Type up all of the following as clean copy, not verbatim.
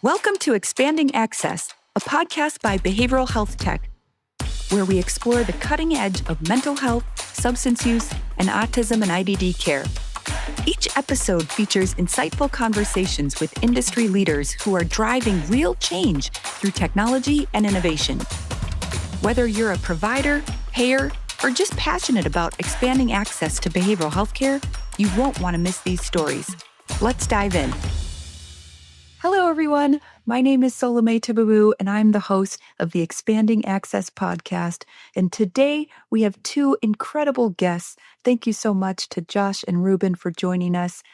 Welcome to Expanding Access, a podcast by Behavioral Health Tech, where we explore the cutting edge of mental health, substance use, and autism and IDD care. Each episode features insightful conversations with industry leaders who are driving real change through technology and innovation. Whether you're a provider, payer, or just passionate about expanding access to behavioral health care, you won't want to miss these stories. Let's dive in. Hello, everyone. My name is Salome Tibabu, and I'm the host of the Expanding Access podcast. And today we have two incredible guests. Thank you so much to Josh and Ruben for joining us.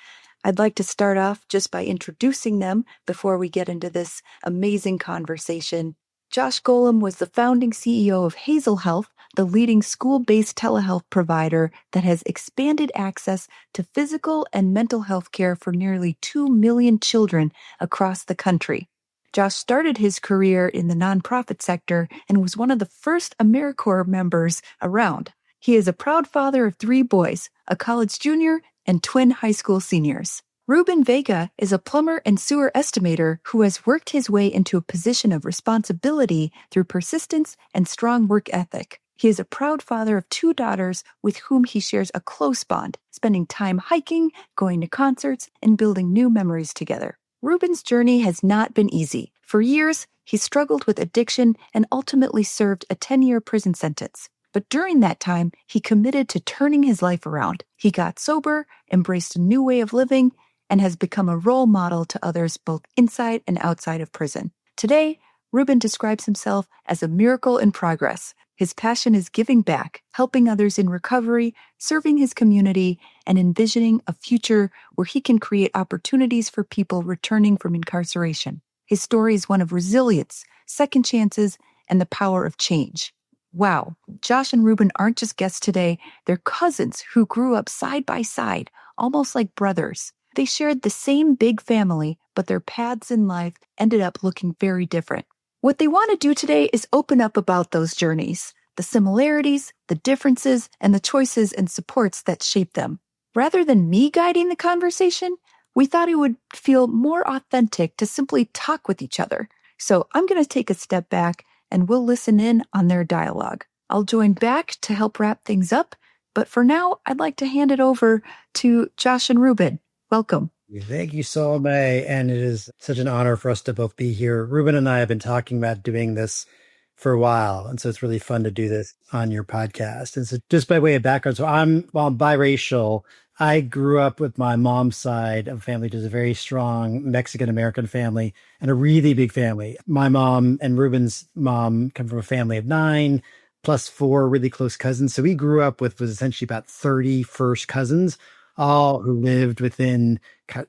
I'd like to start off just by introducing them before we get into this amazing conversation. Josh Golomb was the founding CEO of Hazel Health, the leading school-based telehealth provider that has expanded access to physical and mental health care for nearly 2 million children across the country. Josh started his career in the nonprofit sector and was one of the first AmeriCorps members around. He is a proud father of 3 boys, a college junior and twin high school seniors. Ruben Vega is a plumber and sewer estimator who has worked his way into a position of responsibility through persistence and strong work ethic. He is a proud father of 2 daughters with whom he shares a close bond, spending time hiking, going to concerts, and building new memories together. Ruben's journey has not been easy. For years, he struggled with addiction and ultimately served a 10-year prison sentence. But during that time, he committed to turning his life around. He got sober, embraced a new way of living, and has become a role model to others both inside and outside of prison. Today, Ruben describes himself as a miracle in progress. His passion is giving back, helping others in recovery, serving his community, and envisioning a future where he can create opportunities for people returning from incarceration. His story is one of resilience, second chances, and the power of change. Wow, Josh and Ruben aren't just guests today, they're cousins who grew up side by side, almost like brothers. They shared the same big family, but their paths in life ended up looking very different. What they want to do today is open up about those journeys, the similarities, the differences, and the choices and supports that shape them. Rather than me guiding the conversation, we thought it would feel more authentic to simply talk with each other. So I'm going to take a step back and we'll listen in on their dialogue. I'll join back to help wrap things up, but for now, I'd like to hand it over to Josh and Ruben. Welcome. Thank you, Salome. And it is such an honor for us to both be here. Ruben and I have been talking about doing this for a while. And so it's really fun to do this on your podcast. And so just by way of background, so I'm biracial. I grew up with my mom's side of family, which is a very strong Mexican-American family and a really big family. My mom and Ruben's mom come from a family of 9 plus 4 really close cousins. So we grew up with was essentially about 30 first cousins, all who lived within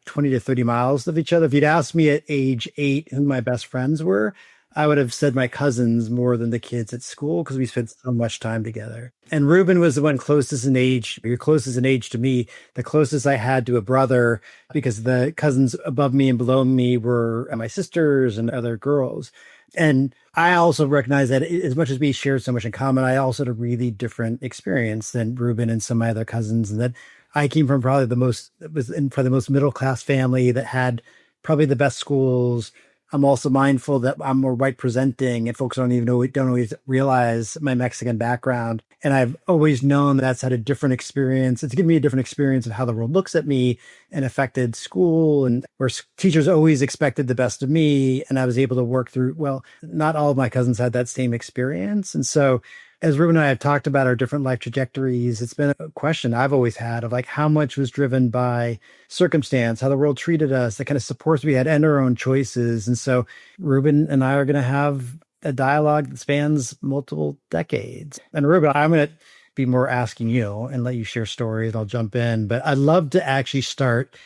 20 to 30 miles of each other. If you'd asked me at age 8 who my best friends were, I would have said my cousins more than the kids at school because we spent so much time together. And Ruben was the one closest in age. You're closest in age to me, the closest I had to a brother, because the cousins above me and below me were my sisters and other girls. And I also recognize that as much as we shared so much in common, I also had a really different experience than Ruben and some of my other cousins, and that I came from probably the most middle-class family that had probably the best schools. I'm also mindful that I'm more white presenting and folks don't always realize my Mexican background. And I've always known that's had a different experience. It's given me a different experience of how the world looks at me and affected school, and where teachers always expected the best of me. And I was able to work through, well, not all of my cousins had that same experience. And so as Ruben and I have talked about our different life trajectories, it's been a question I've always had of like how much was driven by circumstance, how the world treated us, the kind of supports we had, and our own choices. And so Ruben and I are going to have a dialogue that spans multiple decades. And Ruben, I'm going to be more asking you and let you share stories, and I'll jump in. But I'd love to actually start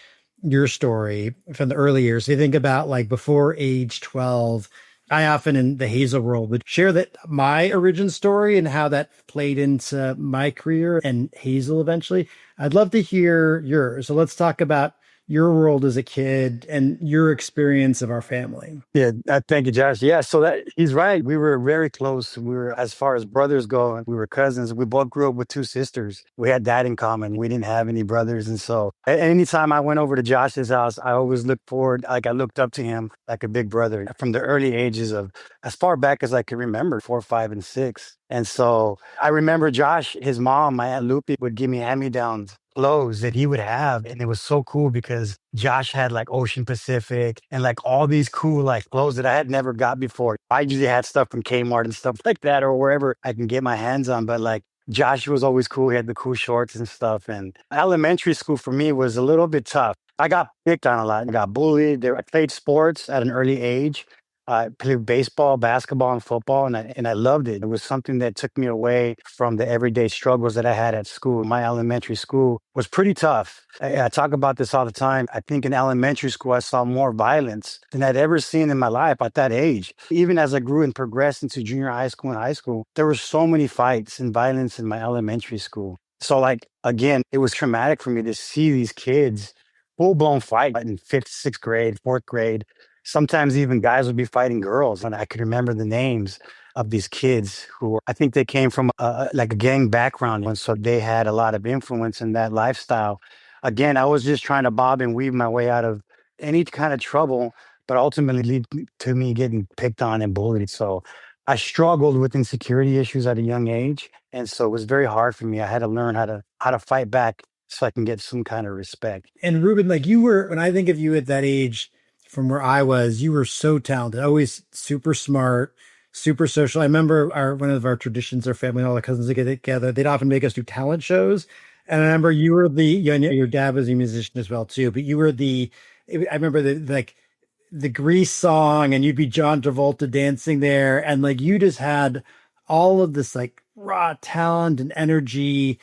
your story from the early years. So you think about like before age 12, I often in the Hazel world would share that my origin story and how that played into my career and Hazel eventually. I'd love to hear yours. So let's talk about your world as a kid and your experience of our family. Yeah, thank you, Josh. Yeah, so that he's right. We were very close. We were, as far as brothers go, we were cousins. We both grew up with two sisters. We had that in common. We didn't have any brothers. And so anytime I went over to Josh's house, I always looked forward, like I looked up to him like a big brother from the early ages of as far back as I can remember, 4, 5, and 6. And so I remember Josh, his mom, my Aunt Lupe, would give me hand-me-downs clothes that he would have. And it was so cool because Josh had like Ocean Pacific and like all these cool like clothes that I had never got before. I usually had stuff from Kmart and stuff like that or wherever I can get my hands on. But like Josh was always cool. He had the cool shorts and stuff. And elementary school for me was a little bit tough. I got picked on a lot. I got bullied. I played sports at an early age. I played baseball, basketball, and football, and I loved it. It was something that took me away from the everyday struggles that I had at school. My elementary school was pretty tough. I talk about this all the time. I think in elementary school, I saw more violence than I'd ever seen in my life at that age. Even as I grew and progressed into junior high school and high school, there were so many fights and violence in my elementary school. So, like, again, it was traumatic for me to see these kids full blown fight in fifth, sixth grade, fourth grade. Sometimes even guys would be fighting girls. And I could remember the names of these kids who I think they came from like a gang background. And so they had a lot of influence in that lifestyle. Again, I was just trying to bob and weave my way out of any kind of trouble, but ultimately lead to me getting picked on and bullied. So I struggled with insecurity issues at a young age. And so it was very hard for me. I had to learn how to fight back so I can get some kind of respect. And Ruben, like you were, when I think of you at that age, from where I was, you were so talented, always super smart, super social. I remember one of our traditions, our family, all the cousins would get together. They'd often make us do talent shows. And I remember you were your dad was a musician as well too, but you were I remember the Grease song and you'd be John Travolta dancing there. And like, you just had all of this like raw talent and energy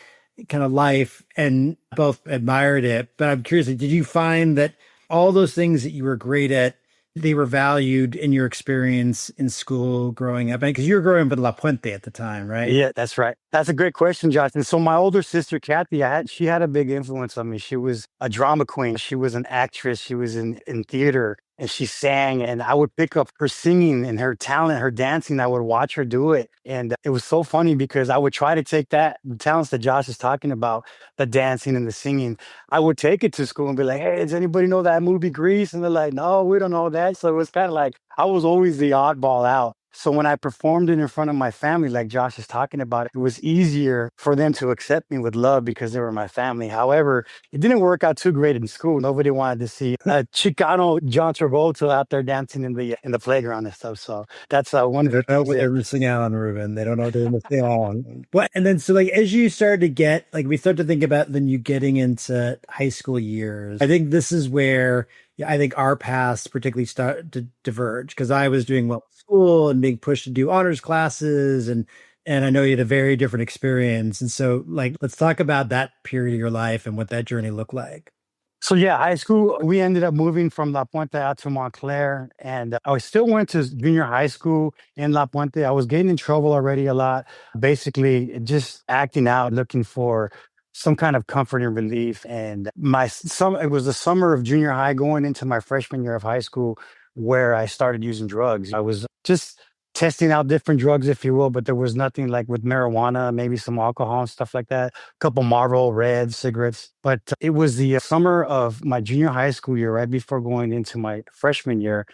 kind of life and both admired it. But I'm curious, did you find that all those things that you were great at, they were valued in your experience in school growing up? Because you were growing up in La Puente at the time, right? Yeah, that's right. That's a great question, Justin. So my older sister, Kathy, she had a big influence on me. She was a drama queen. She was an actress. She was in theater and she sang, and I would pick up her singing and her talent, her dancing. I would watch her do it. And it was so funny because I would try to take the talents that Josh is talking about, the dancing and the singing. I would take it to school and be like, hey, does anybody know that movie Grease? And they're like, no, we don't know that. So it was kind of like, I was always the oddball out. So when I performed it in front of my family, like Josh is talking about, it was easier for them to accept me with love because they were my family. However, it didn't work out too great in school. Nobody wanted to see a Chicano John Travolta out there dancing in the playground and stuff. So that's one of They the don't know things what they're missing out on, Ruben. They don't know what they're missing out on. What? And then, so like, as you started to get, like, we start to think about then you getting into high school years. I think this is where I think our paths particularly start to diverge because I was doing well in school and being pushed to do honors classes, and I know you had a very different experience. And so, like, let's talk about that period of your life and what that journey looked like. So yeah, high school, we ended up moving from La Puente out to Montclair, and I still went to junior high school in La Puente. I was getting in trouble already a lot, basically just acting out, looking for some kind of comfort and relief. And it was the summer of junior high going into my freshman year of high school where I started using drugs. I was just testing out different drugs, if you will, but there was nothing like with marijuana, maybe some alcohol and stuff like that, a couple Marlboro Red cigarettes. But it was the summer of my junior high school year, right before going into my freshman year,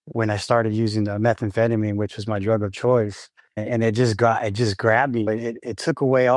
when I started using the methamphetamine, which was my drug of choice. And it just grabbed me. It took away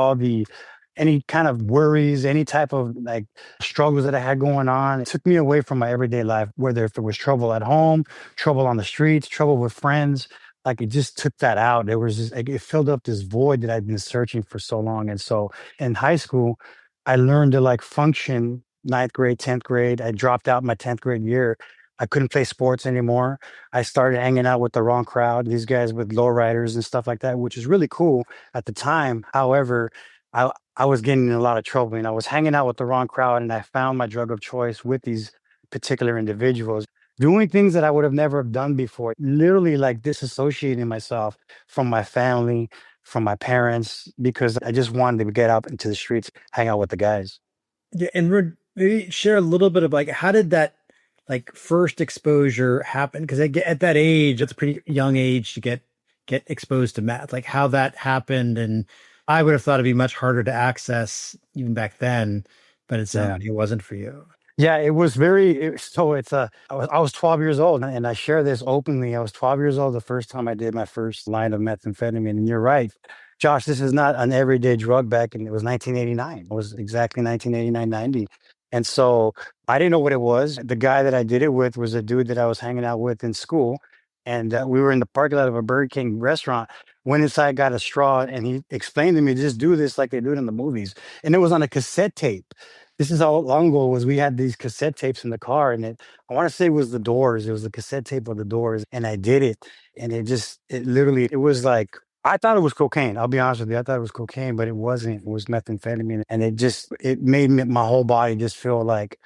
any kind of worries, any type of like struggles that I had going on. It took me away from my everyday life, whether if it was trouble at home, trouble on the streets, trouble with friends. Like it just took that out. There was just, like, it filled up this void that I'd been searching for so long. And so in high school, I learned to like function ninth grade, 10th grade. I dropped out my 10th grade year. I couldn't play sports anymore. I started hanging out with the wrong crowd, these guys with lowriders and stuff like that, which is really cool at the time. However, I was getting in a lot of trouble and I was hanging out with the wrong crowd, and I found my drug of choice with these particular individuals doing things that I would have never have done before, literally like disassociating myself from my family, from my parents, because I just wanted to get out into the streets, hang out with the guys. Yeah, and Maybe share a little bit of like how did that like first exposure happen? Because at that age, it's a pretty young age to get exposed to math. Like how that happened, and I would have thought it'd be much harder to access even back then, but it sounds Yeah. like it wasn't for you. Yeah, it was very so it's I was 12 years old and I share this openly. I was 12 years old the first time I did my first line of methamphetamine. And you're right, Josh, this is not an everyday drug back in it was 1989. It was exactly 1989, 90. And so I didn't know what it was. The guy that I did it with was a dude that I was hanging out with in school. And we were in the parking lot of a Burger King restaurant. Went inside, got a straw, and he explained to me, just do this like they do it in the movies. And it was on a cassette tape. This is how long ago it was. We had these cassette tapes in the car, and I want to say it was the Doors. It was the cassette tape of the Doors, and I did it, and it literally, it was like I thought it was cocaine. I'll be honest with you, I thought it was cocaine, but it wasn't. It was methamphetamine, and it made my whole body just feel like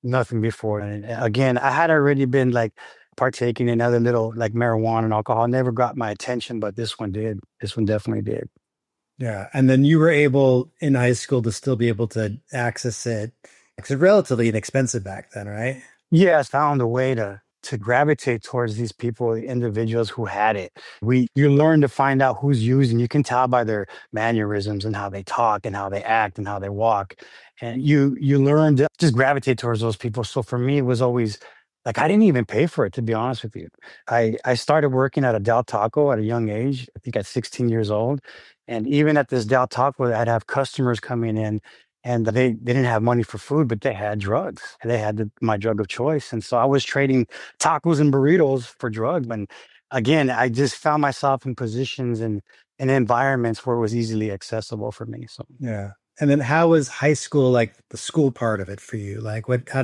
nothing before. And again, I had already been like partaking in other little like marijuana and alcohol. Never got my attention, but this one did. This one definitely did. Yeah. And then you were able in high school to still be able to access it. It's relatively inexpensive back then, right? Yeah, I found a way to gravitate towards these people, the individuals who had it. You learn to find out who's using. You can tell by their mannerisms and how they talk and how they act and how they walk. And you learn to just gravitate towards those people. So for me, it was always like I didn't even pay for it, to be honest with you. I started working at a Del Taco at a young age, I think at 16 years old. And even at this Del Taco, I'd have customers coming in and they didn't have money for food, but they had drugs. And they had my drug of choice. And so I was trading tacos and burritos for drugs. And again, I just found myself in positions and environments where it was easily accessible for me. So Yeah. And then how was high school, like the school part of it for you? Like how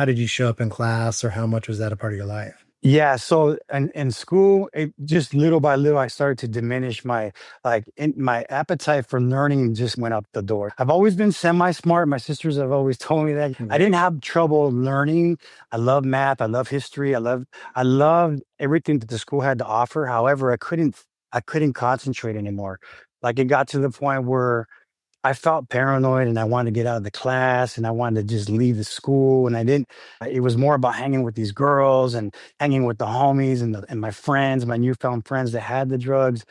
did you show up in class or how much was that a part of your life? yeah, so in school, just little by little, I started to diminish my appetite for learning just went up the door. I've always been semi-smart. My sisters have always told me that I didn't have trouble learning. I love math. I love history. I love everything that the school had to offer. However, I couldn't concentrate anymore. Like it got to the point where I felt paranoid and I wanted to get out of the class and I wanted to just leave the school. And I didn't, it was more about hanging with these girls and hanging with the homies and my friends, my newfound friends that had the drugs.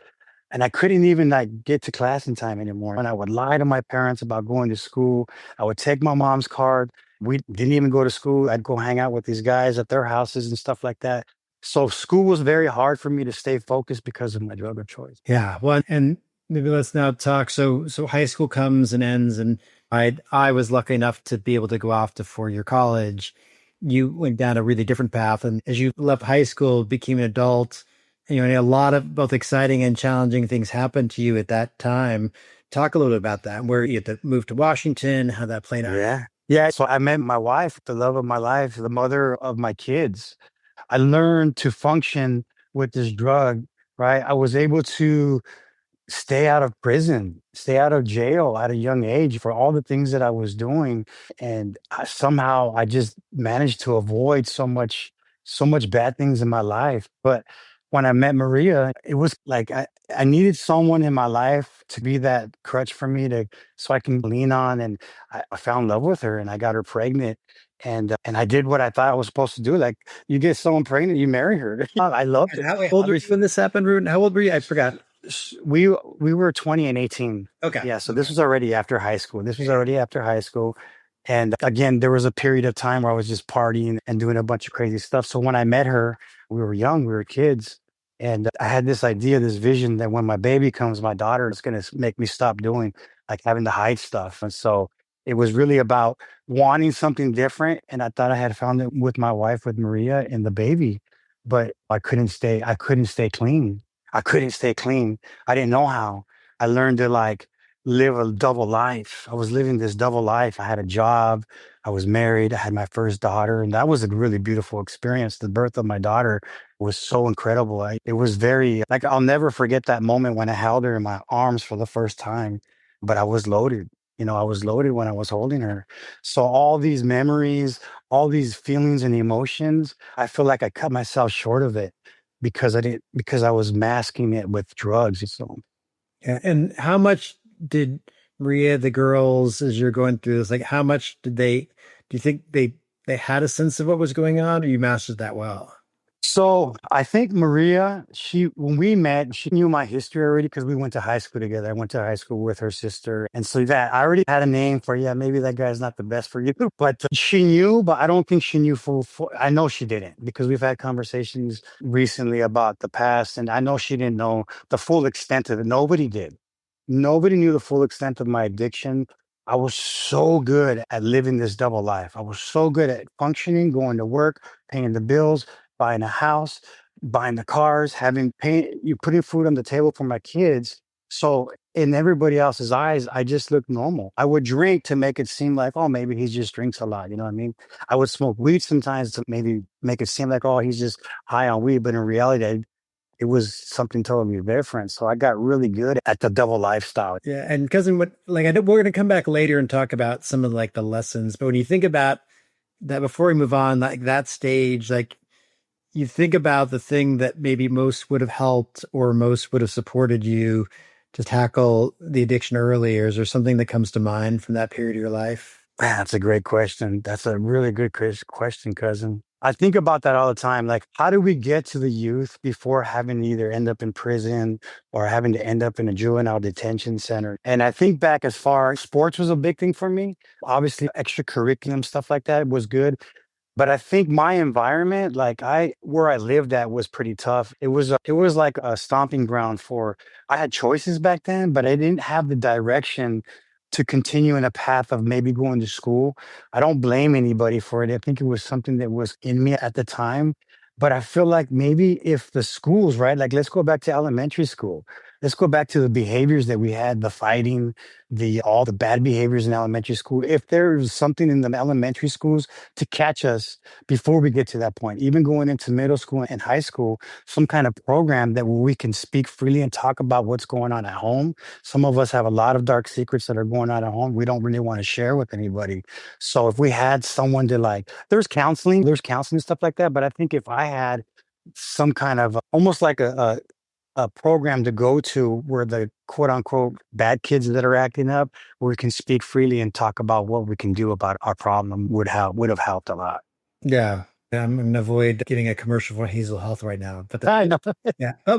And I couldn't even like get to class in time anymore. And I would lie to my parents about going to school. I would take my mom's card. We didn't even go to school. I'd go hang out with these guys at their houses and stuff like that. So school was very hard for me to stay focused because of my drug of choice. Yeah. Well, and maybe let's now talk. So high school comes and ends, and I was lucky enough to be able to go off to 4-year college. You went down a really different path, and as you left high school, became an adult. And a lot of both exciting and challenging things happened to you at that time. Talk a little bit about that, where you had to move to Washington, how that played out. Yeah. Yeah. So I met my wife, the love of my life, the mother of my kids. I learned to function with this drug, right? I was able to stay out of prison, stay out of jail at a young age for all the things that I was doing. And somehow I just managed to avoid so much bad things in my life. But when I met Maria, it was like I needed someone in my life to be that crutch for me so I can lean on. And I fell in love with her and I got her pregnant. And I did what I thought I was supposed to do. Like you get someone pregnant, you marry her. I loved it. How old were you when this happened, Ruben? How old were you? I forgot. We were 20 and 18. Okay. Yeah, so this was already after high school. This was already after high school. And again, there was a period of time where I was just partying and doing a bunch of crazy stuff. So when I met her, we were young, we were kids. And I had this idea, this vision that when my baby comes, my daughter is going to make me stop doing like having to hide stuff. And so it was really about wanting something different. And I thought I had found it with my wife, with Maria and the baby, but I couldn't stay clean. I couldn't stay clean. I didn't know how. I learned to like live a double life. I was living this double life. I had a job. I was married. I had my first daughter. And that was a really beautiful experience. The birth of my daughter was so incredible. It was very, like, I'll never forget that moment when I held her in my arms for the first time, but I was loaded. I was loaded when I was holding her. So all these memories, all these feelings and emotions, I feel like I cut myself short of it because I was masking it with drugs. So Yeah. And how much did Maria, the girls, as you're going through this, like how much do you think they had a sense of what was going on, or you mastered that well? So I think Maria, when we met, she knew my history already because we went to high school together. I went to high school with her sister. And so that I already had a name for, yeah, maybe that guy's not the best for you. But she knew, but I don't think she knew full. I know she didn't because we've had conversations recently about the past. And I know she didn't know the full extent of it. Nobody did. Nobody knew the full extent of my addiction. I was so good at living this double life. I was so good at functioning, going to work, paying the bills, buying a house, buying the cars, you putting food on the table for my kids. So in everybody else's eyes, I just looked normal. I would drink to make it seem like, oh, maybe he just drinks a lot. You know what I mean? I would smoke weed sometimes to maybe make it seem like, oh, he's just high on weed. But in reality, it was something totally different. So I got really good at the double lifestyle. Yeah, and cousin, we're going to come back later and talk about some of like the lessons. But when you think about that, before we move on, like that stage, like you think about the thing that maybe most would have helped or most would have supported you to tackle the addiction early, or is there something that comes to mind from that period of your life? Man, that's a great question. That's a really good question, cousin. I think about that all the time. Like, how do we get to the youth before having to either end up in prison or having to end up in a juvenile detention center? And I think back as far sports was a big thing for me. Obviously, extracurriculum stuff like that was good. But I think my environment, where I lived at was pretty tough. It was like a stomping ground for, I had choices back then, but I didn't have the direction to continue in a path of maybe going to school. I don't blame anybody for it. I think it was something that was in me at the time. But I feel like maybe if the schools, right? Like let's go back to elementary school. Let's go back to the behaviors that we had, the fighting, the all the bad behaviors in elementary school. If there's something in the elementary schools to catch us before we get to that point, even going into middle school and high school, some kind of program that where we can speak freely and talk about what's going on at home. Some of us have a lot of dark secrets that are going on at home we don't really want to share with anybody. So if we had someone to there's counseling and stuff like that. But I think if I had some kind of almost like a program to go to where the quote unquote bad kids that are acting up, where we can speak freely and talk about what we can do about our problem would have helped a lot. Yeah. I'm going to avoid getting a commercial for Hazel Health right now. But I know. yeah. So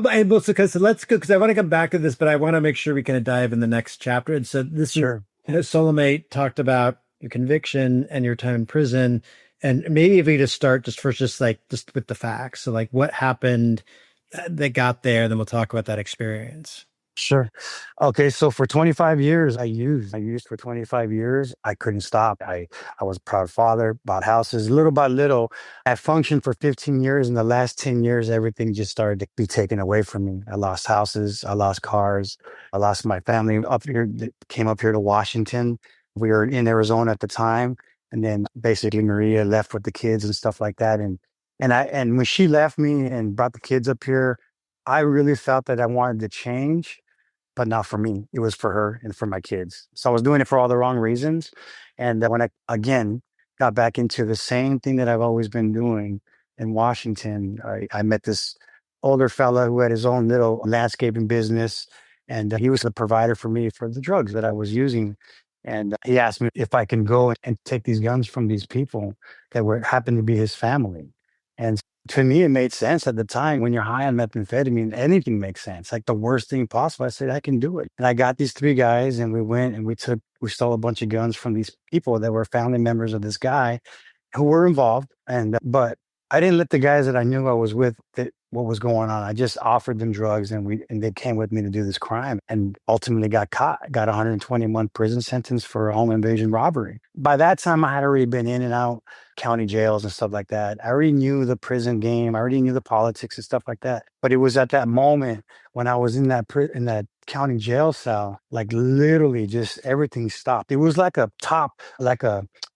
let's go, because I want to come back to this, but I want to make sure we can dive in the next chapter. And so Sure. Solomé talked about your conviction and your time in prison. And maybe if we just start just with the facts. So like what happened that got there, then we'll talk about that experience. Sure. Okay. So for 25 years, I used for 25 years. I couldn't stop. I was a proud father, bought houses little by little. I functioned for 15 years. In the last 10 years, everything just started to be taken away from me. I lost houses. I lost cars. I lost my family up here, that came up here to Washington. We were in Arizona at the time. And then basically Maria left with the kids and stuff like that. And when she left me and brought the kids up here, I really felt that I wanted to change, but not for me. It was for her and for my kids. So I was doing it for all the wrong reasons. And then when I, again, got back into the same thing that I've always been doing in Washington, I met this older fella who had his own little landscaping business. And he was the provider for me for the drugs that I was using. And he asked me if I can go and take these guns from these people that happened to be his family. And to me, it made sense at the time. When you're high on methamphetamine, anything makes sense. Like the worst thing possible. I said, I can do it. And I got these 3 guys and we went and we stole a bunch of guns from these people that were family members of this guy who were involved. But I didn't let the guys that I knew I was with what was going on. I just offered them drugs and they came with me to do this crime and ultimately got caught, got a 120-month prison sentence for a home invasion robbery. By that time, I had already been in and out county jails and stuff like that. I already knew the prison game. I already knew the politics and stuff like that. But it was at that moment when I was in that county jail cell, like literally just everything stopped. It was like a top,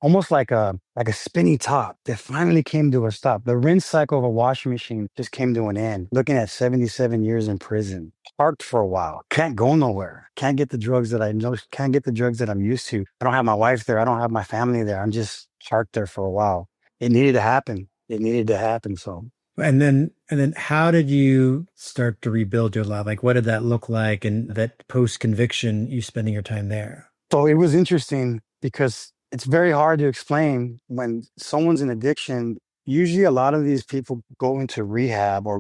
almost like a spinny top that finally came to a stop. The rinse cycle of a washing machine just came to an end. Looking at 77 years in prison, parked for a while, can't go nowhere, can't get the drugs that I know, can't get the drugs that I'm used to. I don't have my wife there. I don't have my family there. I'm just parked there for a while. It needed to happen. So. And then how did you start to rebuild your life? Like, what did that look like? And that post-conviction, you spending your time there? So it was interesting because it's very hard to explain when someone's in addiction. Usually, a lot of these people go into rehab or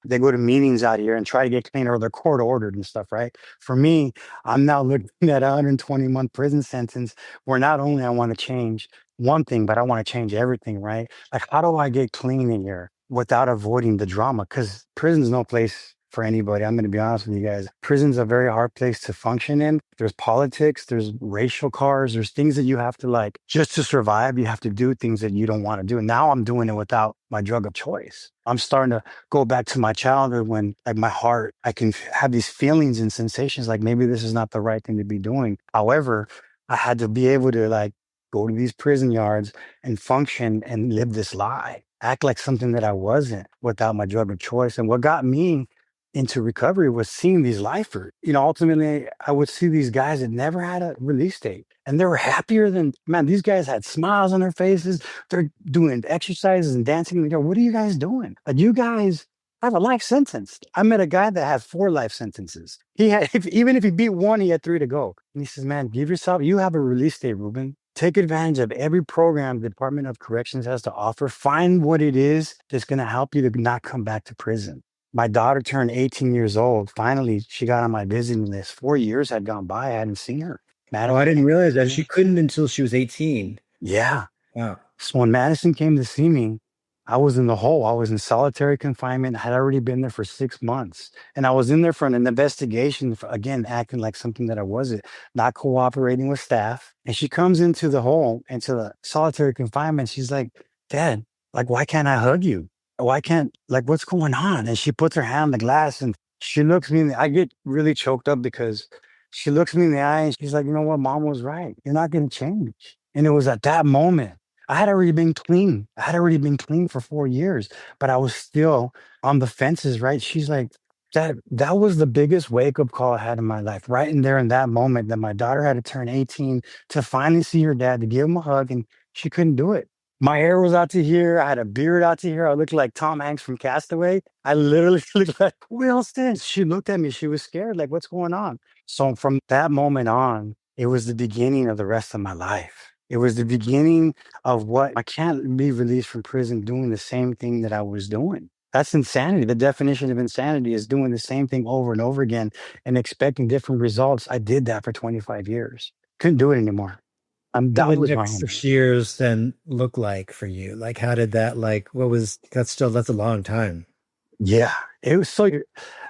they go to meetings out here and try to get clean, or they're court ordered and stuff, right? For me, I'm now looking at a 120-month prison sentence where not only I want to change one thing, but I want to change everything, right? Like, how do I get clean in here without avoiding the drama? Because prison's no place for anybody. I'm going to be honest with you guys. Prison's a very hard place to function in. There's politics, there's racial cars, there's things that you have to like, just to survive, you have to do things that you don't want to do. And now I'm doing it without my drug of choice. I'm starting to go back to my childhood when like my heart, I can have these feelings and sensations like maybe this is not the right thing to be doing. However, I had to be able to like go to these prison yards and function and live this lie, act like something that I wasn't without my drug of choice. And what got me into recovery was seeing these lifers. Ultimately, I would see these guys that never had a release date. And they were happier than, man, these guys had smiles on their faces. They're doing exercises and dancing. What are you guys doing? Like, you guys have a life sentence. I met a guy that had 4 life sentences. He had, even if he beat 1, he had 3 to go. And he says, man, you have a release date, Ruben. Take advantage of every program the Department of Corrections has to offer. Find what it is that's going to help you to not come back to prison. My daughter turned 18 years old. Finally, she got on my visiting list. 4 years had gone by. I hadn't seen her. Oh, I didn't realize that. She couldn't until she was 18. Yeah. Wow. So when Madison came to see me, I was in the hole. I was in solitary confinement. I had already been there for 6 months. And I was in there for an investigation, for, again, acting like something that I wasn't, not cooperating with staff. And she comes into the hole, into the solitary confinement. She's like, Dad, like, why can't I hug you? Why can't, like, what's going on? And she puts her hand on the glass and she looks me in the, I get really choked up because she looks me in the eye and she's like, you know what? Mom was right. You're not going to change. And it was at that moment, I had already been clean. I had already been clean for 4 years, but I was still on the fences, right? She's like, that was the biggest wake up call I had in my life. Right in there in that moment that my daughter had to turn 18 to finally see her dad, to give him a hug, and she couldn't do it. My hair was out to here. I had a beard out to here. I looked like Tom Hanks from Castaway. I literally looked like Wilson. She looked at me. She was scared. Like, what's going on? So from that moment on, it was the beginning of the rest of my life. It was the beginning of what I can't be released from prison doing the same thing that I was doing. That's insanity. The definition of insanity is doing the same thing over and over again and expecting different results. I did that for 25 years. Couldn't do it anymore. That What was did my next home. 6 years then look like for you? Like, how did that, like, that's a long time. Yeah, it was so,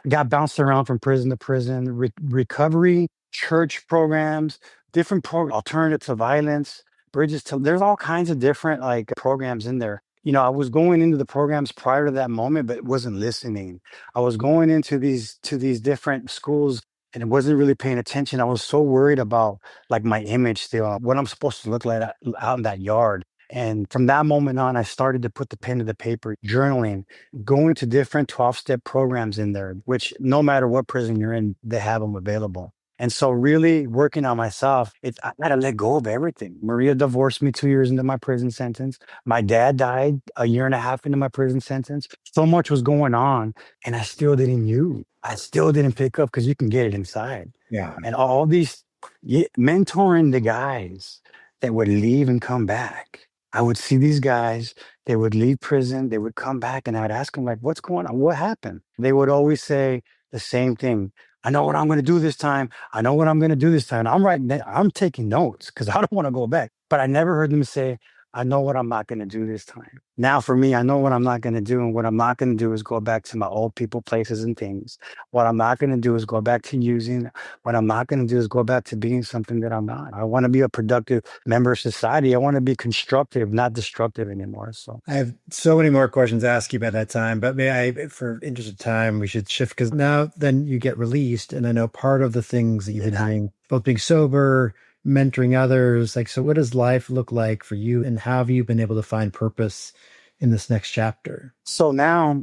got bounced around from prison to prison, recovery, church programs, different programs, alternative to violence, bridges to, there's all kinds of different like programs in there. I was going into the programs prior to that moment, but wasn't listening. I was going into these different schools and wasn't really paying attention. I was so worried about like my image still, what I'm supposed to look like out in that yard. And from that moment on, I started to put the pen to the paper, journaling, going to different 12-step programs in there, which no matter what prison you're in, they have them available. And so really working on myself, I got to let go of everything. Maria divorced me 2 years into my prison sentence. My dad died a year and a half into my prison sentence. So much was going on and I still didn't use. I still didn't pick up because you can get it inside. Yeah. And all these mentoring the guys that would leave and come back. I would see these guys, they would leave prison, they would come back, and I would ask them, like, what's going on? What happened? They would always say the same thing. I know what I'm going to do this time. I know what I'm going to do this time. I'm taking notes because I don't want to go back. But I never heard them say, I know what I'm not going to do this time. Now, for me, I know what I'm not going to do. And what I'm not going to do is go back to my old people, places, and things. What I'm not going to do is go back to using. What I'm not going to do is go back to being something that I'm not. I want to be a productive member of society. I want to be constructive, not destructive anymore. So I have so many more questions to ask you about that time, but for interest of time, we should shift because now then you get released. And I know part of the things that you've been doing, both being sober, mentoring others, like, so what does life look like for you and how have you been able to find purpose in this next chapter? So now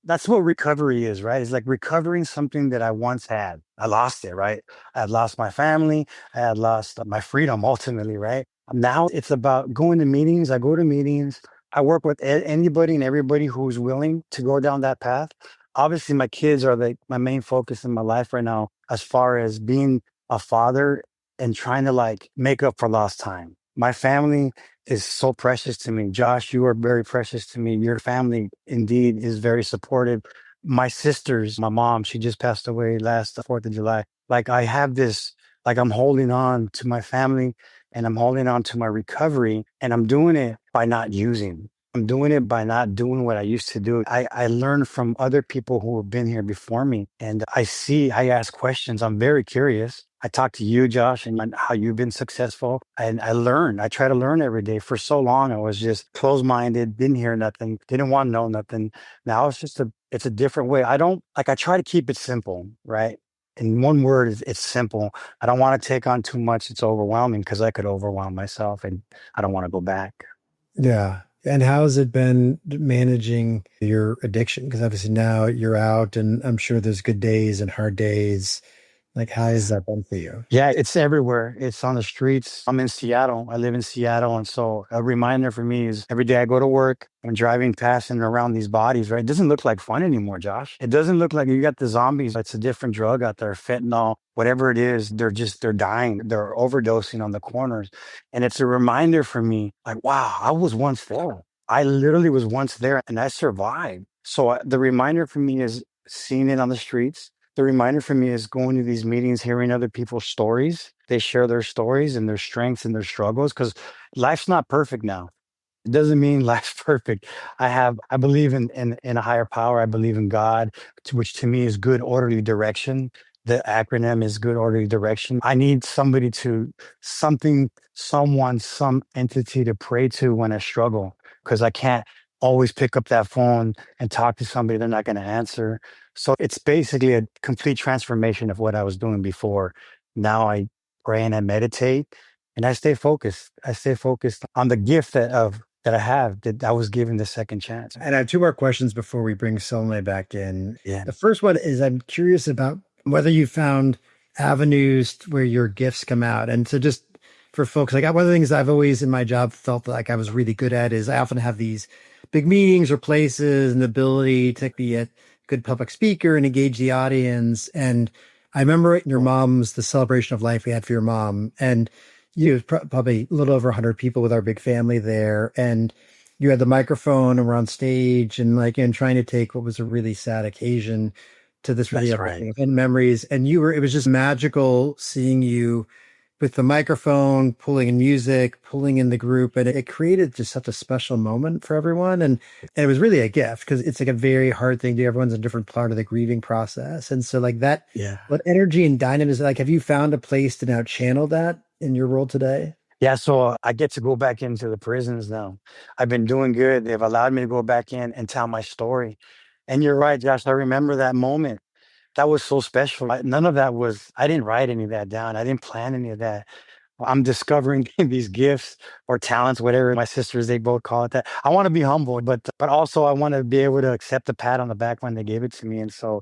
that's what recovery is, right? It's like recovering something that I once had. I lost it, right? I had lost my family. I had lost my freedom ultimately, right? Now it's about going to meetings. I go to meetings. I work with anybody and everybody who's willing to go down that path. Obviously, my kids are my main focus in my life right now, as far as being a father and trying to like make up for lost time. My family is so precious to me. Josh, you are very precious to me. Your family indeed is very supportive. My sisters, my mom, she just passed away last 4th of July. Like I have this, like I'm holding on to my family and I'm holding on to my recovery, and I'm doing it by not using. I'm doing it by not doing what I used to do. I learn from other people who have been here before me, and I ask questions. I'm very curious. I talk to you, Josh, and how you've been successful. And I learn. I try to learn every day. For so long, I was just closed minded, didn't hear nothing, didn't want to know nothing. Now it's a different way. I don't like, I try to keep it simple, right? In one word, it's simple. I don't want to take on too much. It's overwhelming because I could overwhelm myself, and I don't want to go back. Yeah. And how has it been managing your addiction? Because obviously now you're out, and I'm sure there's good days and hard days. Like, how has that been for you? Yeah, it's everywhere. It's on the streets. I'm in Seattle. I live in Seattle. And so a reminder for me is every day I go to work, I'm driving past and around these bodies, right? It doesn't look like fun anymore, Josh. It doesn't look like you got the zombies. It's a different drug out there, fentanyl, whatever it is. They're dying. They're overdosing on the corners. And it's a reminder for me, like, wow, I was once there. I literally was once there and I survived. So the reminder for me is seeing it on the streets. The reminder for me is going to these meetings, hearing other people's stories. They share their stories and their strengths and their struggles, because life's not perfect now. It doesn't mean life's perfect. I believe in a higher power. I believe in God, which to me is good orderly direction. The acronym is good orderly direction. I need somebody someone, some entity to pray to when I struggle, because I can't always pick up that phone and talk to somebody. They're not going to answer. So it's basically a complete transformation of what I was doing before. Now I pray and I meditate and I stay focused. I stay focused on the gift that I have, that I was given the second chance. And I have two more questions before we bring Solomon back in. Yeah. The first one is, I'm curious about whether you found avenues where your gifts come out. And so just for folks, like one of the things I've always in my job felt like I was really good at is I often have these big meetings or places and the ability to be a good public speaker and engage the audience. And I remember your mom's, the celebration of life we had for your mom. And you probably a little over 100 people with our big family there. And you had the microphone and we're on stage and trying to take what was a really sad occasion to this really uplifting memories. And it was just magical seeing you with the microphone, pulling in music, pulling in the group. And it created just such a special moment for everyone. And it was really a gift, because it's like a very hard thing to do. Everyone's in a different part of the grieving process. And so what energy and dynamism, have you found a place to now channel that in your world today? Yeah, so I get to go back into the prisons now. I've been doing good. They've allowed me to go back in and tell my story. And you're right, Josh. I remember that moment. That was so special. None of that I didn't write any of that down. I didn't plan any of that. I'm discovering these gifts or talents, whatever my sisters, they both call it that. I want to be humble, but also I want to be able to accept the pat on the back when they gave it to me. And so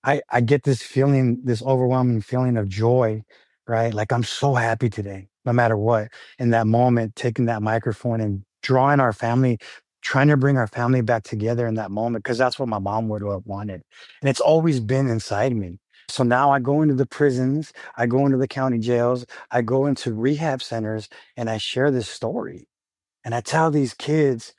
I get this feeling, this overwhelming feeling of joy, right? Like I'm so happy today, no matter what. In that moment, taking that microphone and drawing our family, trying to bring our family back together in that moment, because that's what my mom would have wanted. And it's always been inside me. So now I go into the prisons, I go into the county jails, I go into rehab centers, and I share this story. And I tell these kids,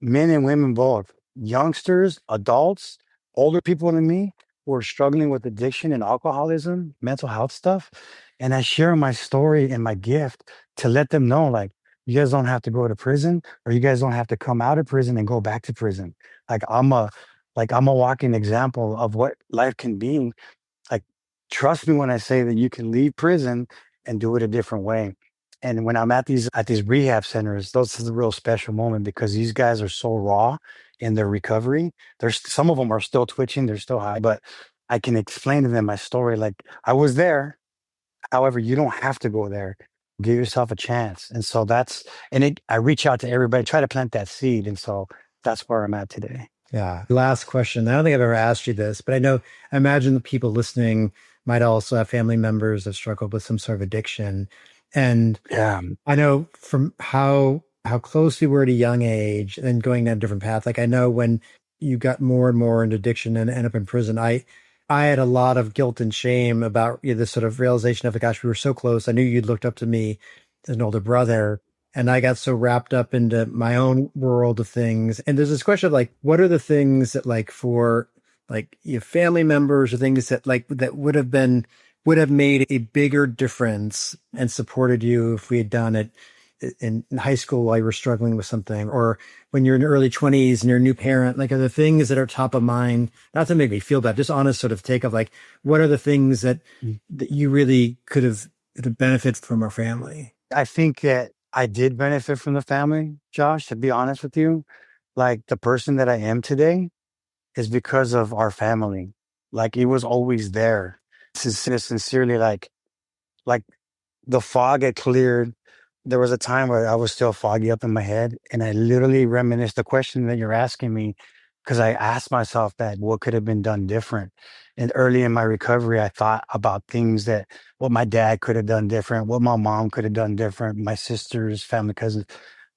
men and women both, youngsters, adults, older people than me, who are struggling with addiction and alcoholism, mental health stuff. And I share my story and my gift to let them know, like, you guys don't have to go to prison, or you guys don't have to come out of prison and go back to prison. I'm a walking example of what life can be. Like, trust me when I say that you can leave prison and do it a different way. And when I'm at these rehab centers, those is a real special moment, because these guys are so raw in their recovery. There's some of them are still twitching, they're still high, but I can explain to them my story. Like, I was there. However, you don't have to go there. Give yourself a chance. And so I reach out to everybody, try to plant that seed. And so that's where I'm at today. Yeah. Last question. I don't think I've ever asked you this, but I imagine the people listening might also have family members that struggled with some sort of addiction. And Yeah. I know from how close we were at a young age and going down a different path. Like, I know when you got more and more into addiction and end up in prison, I I had a lot of guilt and shame about this sort of realization of, gosh, we were so close. I knew you'd looked up to me as an older brother. And I got so wrapped up into my own world of things. And there's this question of like, what are the things that like for like your family members or things that like that would have made a bigger difference and supported you if we had done it in high school while you were struggling with something, or when you're in your early 20s and you're a new parent, like are the things that are top of mind, not to make me feel bad, just honest sort of take of like, what are the things that you really could have benefited from our family? I think that I did benefit from the family, Josh, to be honest with you. Like the person that I am today is because of our family. Like it was always there. Sincerely, like the fog had cleared. There was a time where I was still foggy up in my head, and I literally reminisced the question that you're asking me because I asked myself that what could have been done different. And early in my recovery, I thought about things that what my dad could have done different, what my mom could have done different, my sisters, family, cousins.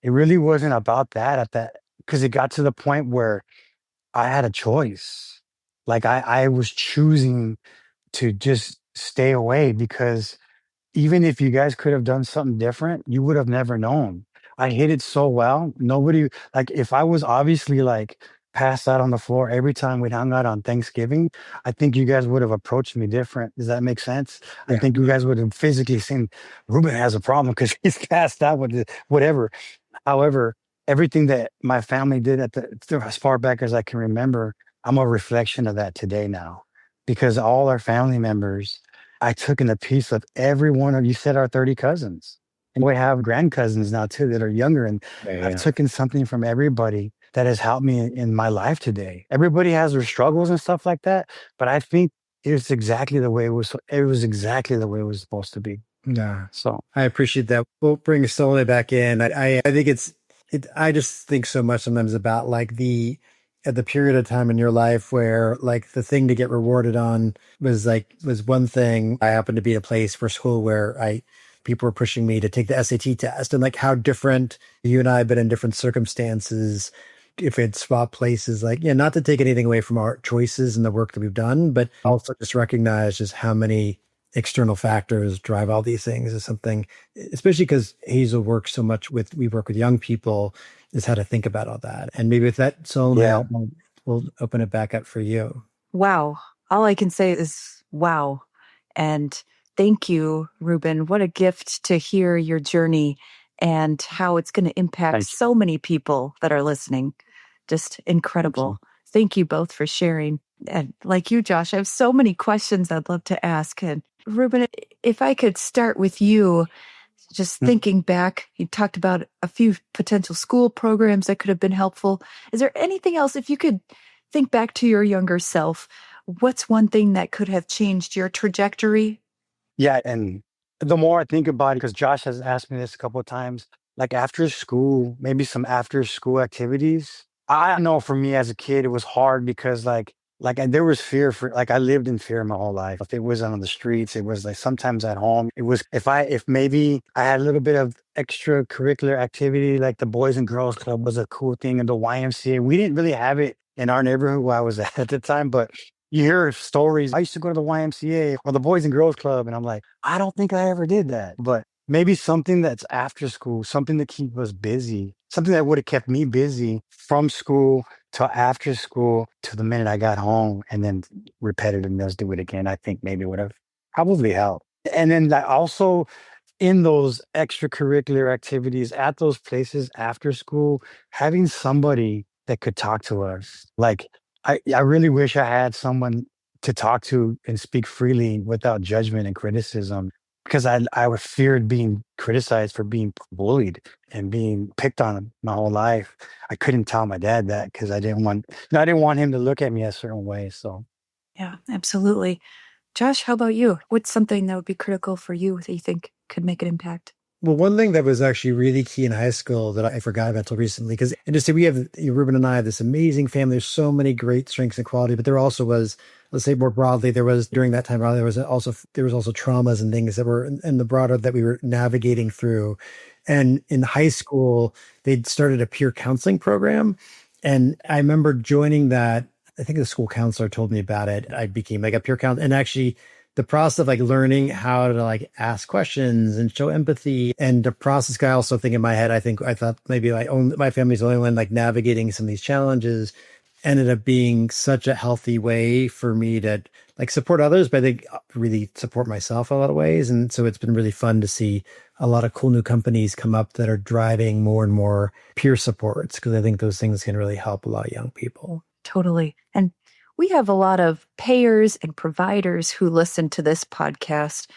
It really wasn't about that at that because it got to the point where I had a choice. Like I was choosing to just stay away because even if you guys could have done something different, you would have never known. I hit it so well. Nobody, like, if I was obviously like passed out on the floor every time we hung out on Thanksgiving, I think you guys would have approached me different. Does that make sense? I Yeah. think you guys would have physically seen Ruben has a problem because he's passed out with whatever. However, everything that my family did as far back as I can remember, I'm a reflection of that today now, because all our family members, I took in a piece of every one of you said our 30 cousins. And we have grand cousins now too that are younger. And I've taken something from everybody that has helped me in my life today. Everybody has their struggles and stuff like that. But I think it's exactly the way it was exactly the way it was supposed to be. Yeah. So I appreciate that. We'll bring Solely back in. I think I just think so much sometimes about like at the period of time in your life where like the thing to get rewarded on was one thing. I happened to be at a place for school where people were pushing me to take the SAT test, and like how different you and I have been in different circumstances. If it swap places, like, yeah, not to take anything away from our choices and the work that we've done, but also just recognize just how many external factors drive all these things is something, especially because Hazel works so much we work with young people, is how to think about all that. And maybe with that, so yeah. we'll open it back up for you. Wow. All I can say is wow. And thank you, Ruben. What a gift to hear your journey and how it's going to impact so many people that are listening. Just incredible. Thank you both for sharing. And like you, Josh, I have so many questions I'd love to ask. And Ruben, if I could start with you, just thinking back, you talked about a few potential school programs that could have been helpful. Is there anything else, if you could think back to your younger self, what's one thing that could have changed your trajectory? Yeah. And the more I think about it, because Josh has asked me this a couple of times, like after school, maybe some after school activities. I know for me as a kid, it was hard because there was fear for, like, I lived in fear my whole life. If it wasn't on the streets, it was like sometimes at home. It was, if maybe I had a little bit of extracurricular activity, like the Boys and Girls Club was a cool thing, and the YMCA. We didn't really have it in our neighborhood where I was at the time, but you hear stories. I used to go to the YMCA or the Boys and Girls Club, and I'm like, I don't think I ever did that. But maybe something that's after school, something to keep us busy, something that would have kept me busy from school to after school to the minute I got home, and then repetitiveness, do it again. I think maybe would have probably helped. And then also in those extracurricular activities at those places after school, having somebody that could talk to us. Like, I really wish I had someone to talk to and speak freely without judgment and criticism, because I feared being criticized for being bullied and being picked on my whole life. I couldn't tell my dad that because I didn't want him to look at me a certain way. So Yeah, absolutely. Josh, how about you? What's something that would be critical for you that you think could make an impact? Well, one thing that was actually really key in high school that I forgot about till recently, because, and just say we have, Ruben and I have this amazing family. There's so many great strengths and quality, but there also was, let's say more broadly, during that time, there was also traumas and things that were in the broader that we were navigating through. And in high school, they'd started a peer counseling program. And I remember joining that I think the school counselor told me about it. I became like a peer counselor, and actually the process of like learning how to like ask questions and show empathy, and the process guy also think in my head, I thought maybe my family's the only one like navigating some of these challenges, ended up being such a healthy way for me to like support others, but I think really support myself in a lot of ways. And so it's been really fun to see a lot of cool new companies come up that are driving more and more peer supports, because I think those things can really help a lot of young people. Totally. And we have a lot of payers and providers who listen to this podcast.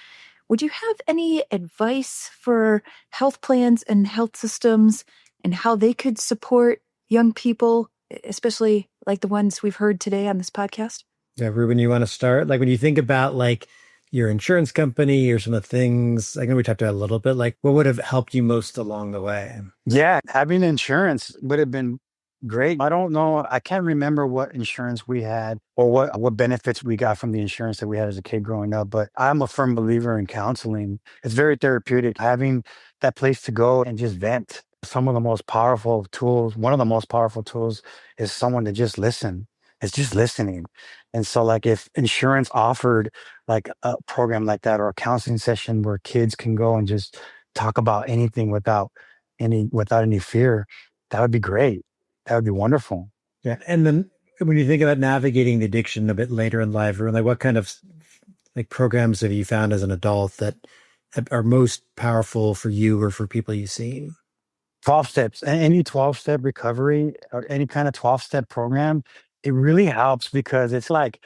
Would you have any advice for health plans and health systems and how they could support young people, especially like the ones we've heard today on this podcast? Yeah, Ruben, you want to start? Like when you think about like your insurance company or some of the things, I know we talked about a little bit, like what would have helped you most along the way? Yeah, having insurance would have been great. I don't know. I can't remember what insurance we had or what benefits we got from the insurance that we had as a kid growing up. But I'm a firm believer in counseling. It's very therapeutic. Having that place to go and just vent. Some of the most powerful tools, one of the most powerful tools is someone to just listen. It's just listening. And so like if insurance offered like a program like that or a counseling session where kids can go and just talk about anything without any fear, that would be great. That would be wonderful. Yeah. And then when you think about navigating the addiction a bit later in life, Ruben, like what kind of like programs have you found as an adult that are most powerful for you or for people you've seen? 12 steps, any 12-step recovery or any kind of 12-step program, it really helps because it's like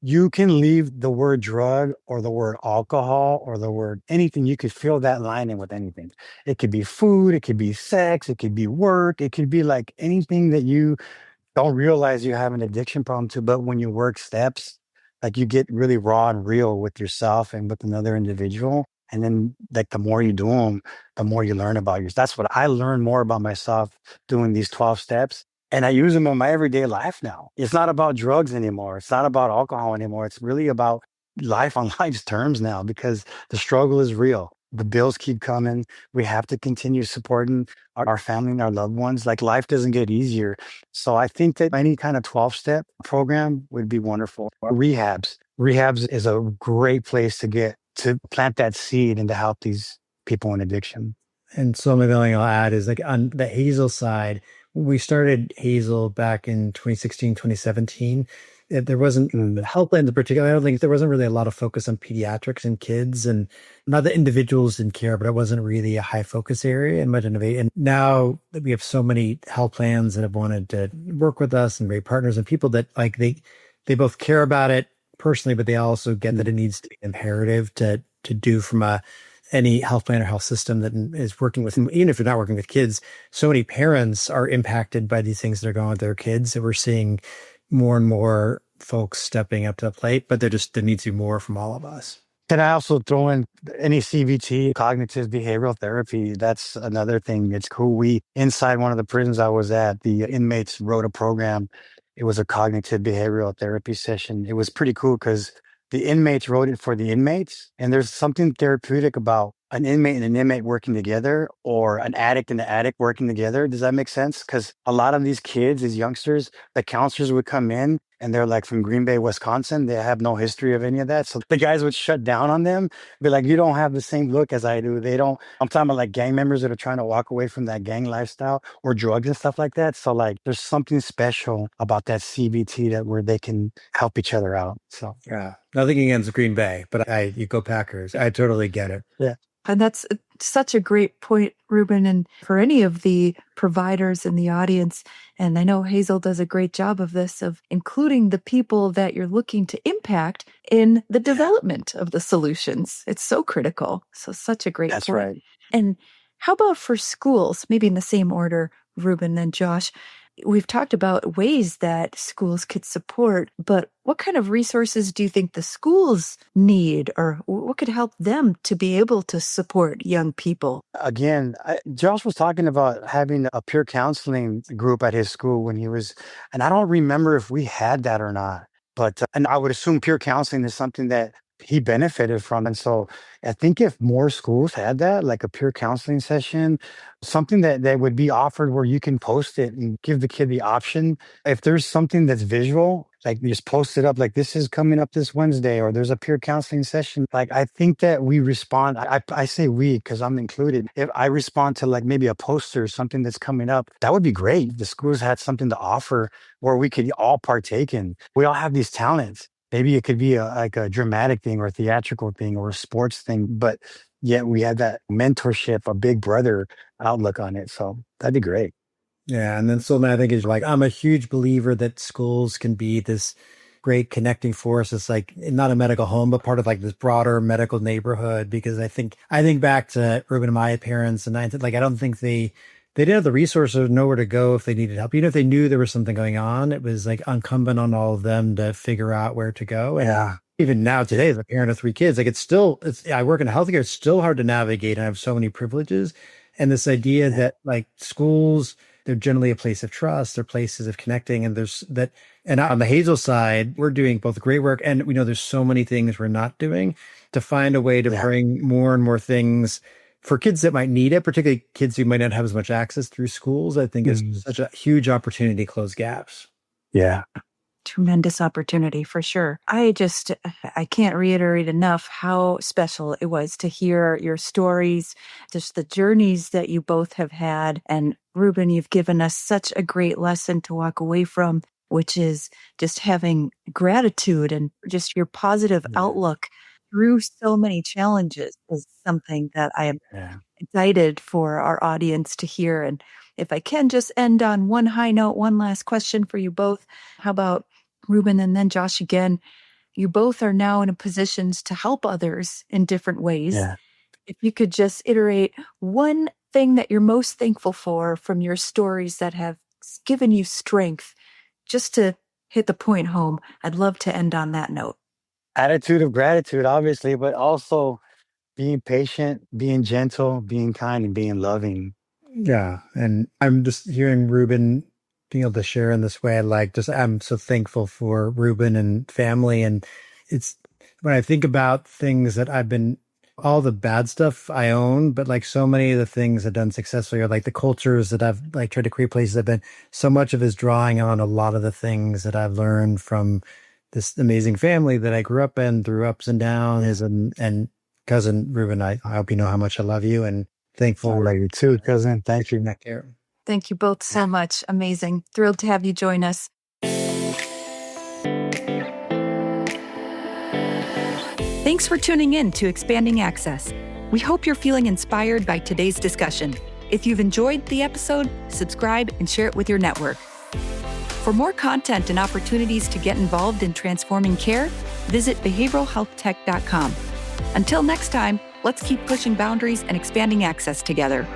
you can leave the word drug or the word alcohol or the word anything. You could fill that line in with anything. It could be food, it could be sex, it could be work, it could be like anything that you don't realize you have an addiction problem to. But when you work steps, like you get really raw and real with yourself and with another individual. And then like the more you do them, the more you learn about yourself. That's what I learned more about myself doing these 12 steps. And I use them in my everyday life now. It's not about drugs anymore. It's not about alcohol anymore. It's really about life on life's terms now because the struggle is real. The bills keep coming. We have to continue supporting our family and our loved ones. Like life doesn't get easier. So I think that any kind of 12-step program would be wonderful. Rehabs is a great place to get to plant that seed and to help these people in addiction. And so maybe the only thing I'll add is like on the Hazel side, when we started Hazel back in 2016, 2017, there wasn't health plans in particular. I don't think there wasn't really a lot of focus on pediatrics and kids, and not that individuals didn't care, but it wasn't really a high focus area and much innovation. And now that we have so many health plans that have wanted to work with us and great partners and people that like they both care about it personally, but they also get that it needs to be imperative to do from any health plan or health system that is working with, even if you're not working with kids. So many parents are impacted by these things that are going on with their kids. And we're seeing more and more folks stepping up to the plate, but there needs to be more from all of us. Can I also throw in any CBT, cognitive behavioral therapy? That's another thing. It's cool. Inside one of the prisons I was at, the inmates wrote a program. It was a cognitive behavioral therapy session. It was pretty cool because the inmates wrote it for the inmates. And there's something therapeutic about an inmate and an inmate working together or an addict and an addict working together. Does that make sense? Because a lot of these kids, these youngsters, the counselors would come in and they're like from Green Bay, Wisconsin. They have no history of any of that. So the guys would shut down on them, be like, you don't have the same look as I do. I'm talking about like gang members that are trying to walk away from that gang lifestyle or drugs and stuff like that. So like there's something special about that CBT where they can help each other out. So yeah, nothing against Green Bay, but you go Packers. I totally get it. Yeah. And that's such a great point, Ruben. And for any of the providers in the audience, and I know Hazel does a great job of this, of including the people that you're looking to impact in the development of the solutions. It's so critical. So such a great That's point. right. And how about for schools, maybe in the same order, Ruben and Josh? We've talked about ways that schools could support, but what kind of resources do you think the schools need, or what could help them to be able to support young people? Again, Josh was talking about having a peer counseling group at his school when he was, and I don't remember if we had that or not, but, and I would assume peer counseling is something that he benefited from. And so I think if more schools had that, like a peer counseling session, something that would be offered where you can post it and give the kid the option. If there's something that's visual, like you just post it up, like this is coming up this Wednesday, or there's a peer counseling session. Like I think that we respond, I say we, because I'm included. If I respond to like maybe a poster, something that's coming up, that would be great. The schools had something to offer where we could all partake in. We all have these talents. Maybe it could be like a dramatic thing or a theatrical thing or a sports thing, but yet we have that mentorship, a big brother outlook on it. So that'd be great. Yeah. And then something I think is like, I'm a huge believer that schools can be this great connecting force. It's like not a medical home, but part of like this broader medical neighborhood. Because I think back to Ruben and my parents, and I don't think they didn't have the resources or nowhere to go if they needed help. Even if they knew there was something going on, it was like incumbent on all of them to figure out where to go. And Yeah. even now today, as a parent of 3 kids, like I work in healthcare. It's still hard to navigate. And I have so many privileges. And this idea that like schools, they're generally a place of trust. They're places of connecting. And and on the Hazel side, we're doing both great work. And we know there's so many things we're not doing to find a way to bring more and more things for kids that might need it, particularly kids who might not have as much access through schools. I think is such a huge opportunity to close gaps. Yeah. Tremendous opportunity for sure. I can't reiterate enough how special it was to hear your stories, just the journeys that you both have had. And Ruben, you've given us such a great lesson to walk away from, which is just having gratitude and just your positive outlook through so many challenges is something that I am excited for our audience to hear. And if I can just end on one high note, one last question for you both. How about Ruben and then Josh again? You both are now in a positions to help others in different ways. Yeah. If you could just iterate one thing that you're most thankful for from your stories that have given you strength, just to hit the point home, I'd love to end on that note. Attitude of gratitude, obviously, but also being patient, being gentle, being kind, and being loving. Yeah. And I'm just hearing Ruben being able to share in this way. I'm so thankful for Ruben and family. And it's when I think about things that all the bad stuff I own, but like so many of the things I've done successfully, or like the cultures that I've like tried to create places I've been, so much of it is drawing on a lot of the things that I've learned from this amazing family that I grew up in through ups and downs. And cousin Ruben, I hope you know how much I love you and thankful. I love you too, cousin. Thank you. Thank you both so much. Amazing. Thrilled to have you join us. Thanks for tuning in to Expanding Access. We hope you're feeling inspired by today's discussion. If you've enjoyed the episode, subscribe and share it with your network. For more content and opportunities to get involved in transforming care, visit behavioralhealthtech.com. Until next time, let's keep pushing boundaries and expanding access together.